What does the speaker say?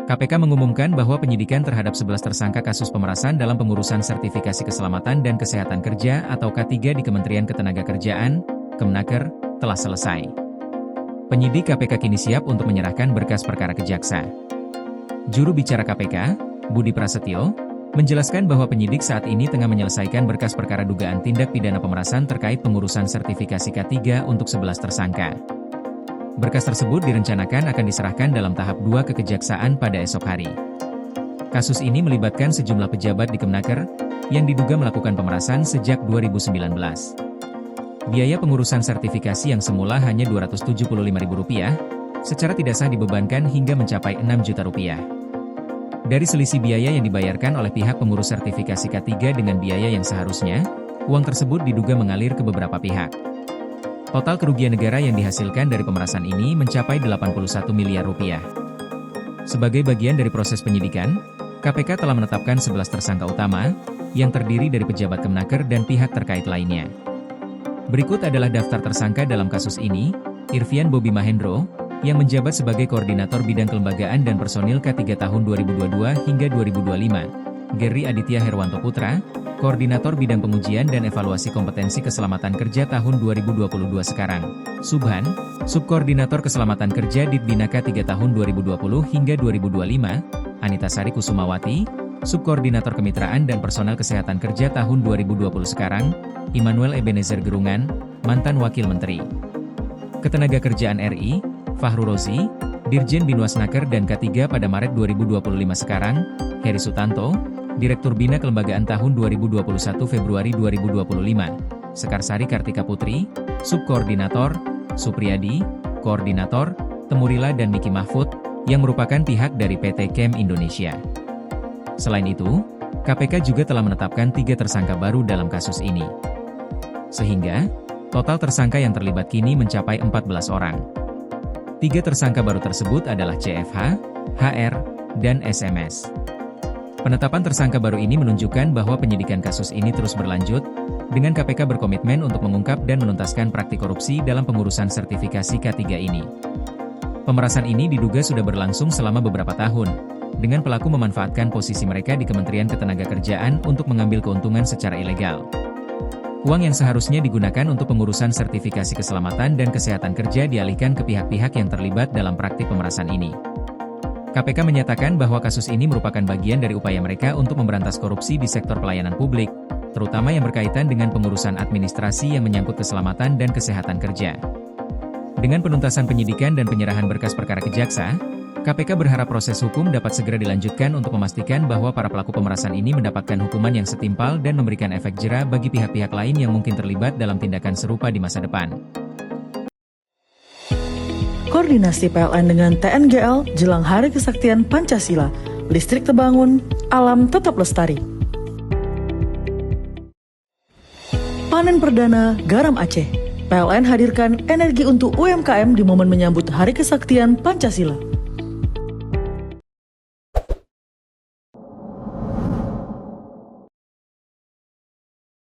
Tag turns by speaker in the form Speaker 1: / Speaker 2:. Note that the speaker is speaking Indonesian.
Speaker 1: KPK mengumumkan bahwa penyidikan terhadap 11 tersangka kasus pemerasan dalam pengurusan sertifikasi keselamatan dan kesehatan kerja atau K3 di Kementerian Ketenagakerjaan, Kemenaker, telah selesai. Penyidik KPK kini siap untuk menyerahkan berkas perkara ke jaksa. Juru bicara KPK, Budi Prasetyo, menjelaskan bahwa penyidik saat ini tengah menyelesaikan berkas perkara dugaan tindak pidana pemerasan terkait pengurusan sertifikasi K3 untuk 11 tersangka. Berkas tersebut direncanakan akan diserahkan dalam tahap 2 ke Kejaksaan pada esok hari. Kasus ini melibatkan sejumlah pejabat di Kemenaker yang diduga melakukan pemerasan sejak 2019. Biaya pengurusan sertifikasi yang semula hanya Rp275.000, secara tidak sah dibebankan hingga mencapai Rp6 juta. Dari selisih biaya yang dibayarkan oleh pihak pengurus sertifikasi K3 dengan biaya yang seharusnya, uang tersebut diduga mengalir ke beberapa pihak. Total kerugian negara yang dihasilkan dari pemerasan ini mencapai Rp81 miliar. Sebagai bagian dari proses penyidikan, KPK telah menetapkan 11 tersangka utama, yang terdiri dari pejabat Kemenaker dan pihak terkait lainnya. Berikut adalah daftar tersangka dalam kasus ini: Irvian Bobi Mahendro, yang menjabat sebagai Koordinator Bidang Kelembagaan dan Personil K3 tahun 2022 hingga 2025, Geri Aditya Herwanto Putra, Koordinator Bidang Pengujian dan Evaluasi Kompetensi Keselamatan Kerja tahun 2022 sekarang, Subhan, Subkoordinator Keselamatan Kerja Ditbina K3 tahun 2020 hingga 2025, Anita Sari Kusumawati, Subkoordinator Kemitraan dan Personel Kesehatan Kerja tahun 2020 sekarang, Immanuel Ebenezer Gerungan, mantan Wakil Menteri Ketenagakerjaan RI, Fahru Rozi, Dirjen Binwasnaker dan K3 pada Maret 2025 sekarang, Heri Sutanto, Direktur Bina Kelembagaan tahun 2021 Februari 2025, Sekarsari Kartika Putri, Subkoordinator, Supriyadi, Koordinator, Temurila dan Miki Mahfud, yang merupakan pihak dari PT Chem Indonesia. Selain itu, KPK juga telah menetapkan 3 tersangka baru dalam kasus ini. Sehingga, total tersangka yang terlibat kini mencapai 14 orang. 3 tersangka baru tersebut adalah CFH, HR, dan SMS. Penetapan tersangka baru ini menunjukkan bahwa penyidikan kasus ini terus berlanjut, dengan KPK berkomitmen untuk mengungkap dan menuntaskan praktik korupsi dalam pengurusan sertifikasi K3 ini. Pemerasan ini diduga sudah berlangsung selama beberapa tahun, dengan pelaku memanfaatkan posisi mereka di Kementerian Ketenagakerjaan untuk mengambil keuntungan secara ilegal. Uang yang seharusnya digunakan untuk pengurusan sertifikasi keselamatan dan kesehatan kerja dialihkan ke pihak-pihak yang terlibat dalam praktik pemerasan ini. KPK menyatakan bahwa kasus ini merupakan bagian dari upaya mereka untuk memberantas korupsi di sektor pelayanan publik, terutama yang berkaitan dengan pengurusan administrasi yang menyangkut keselamatan dan kesehatan kerja. Dengan penuntasan penyidikan dan penyerahan berkas perkara ke jaksa, KPK berharap proses hukum dapat segera dilanjutkan untuk memastikan bahwa para pelaku pemerasan ini mendapatkan hukuman yang setimpal dan memberikan efek jera bagi pihak-pihak lain yang mungkin terlibat dalam tindakan serupa di masa depan.
Speaker 2: Koordinasi PLN dengan TNGL jelang Hari Kesaktian Pancasila, listrik terbangun, alam tetap lestari. Panen perdana garam Aceh. PLN hadirkan energi untuk UMKM di momen menyambut Hari Kesaktian Pancasila.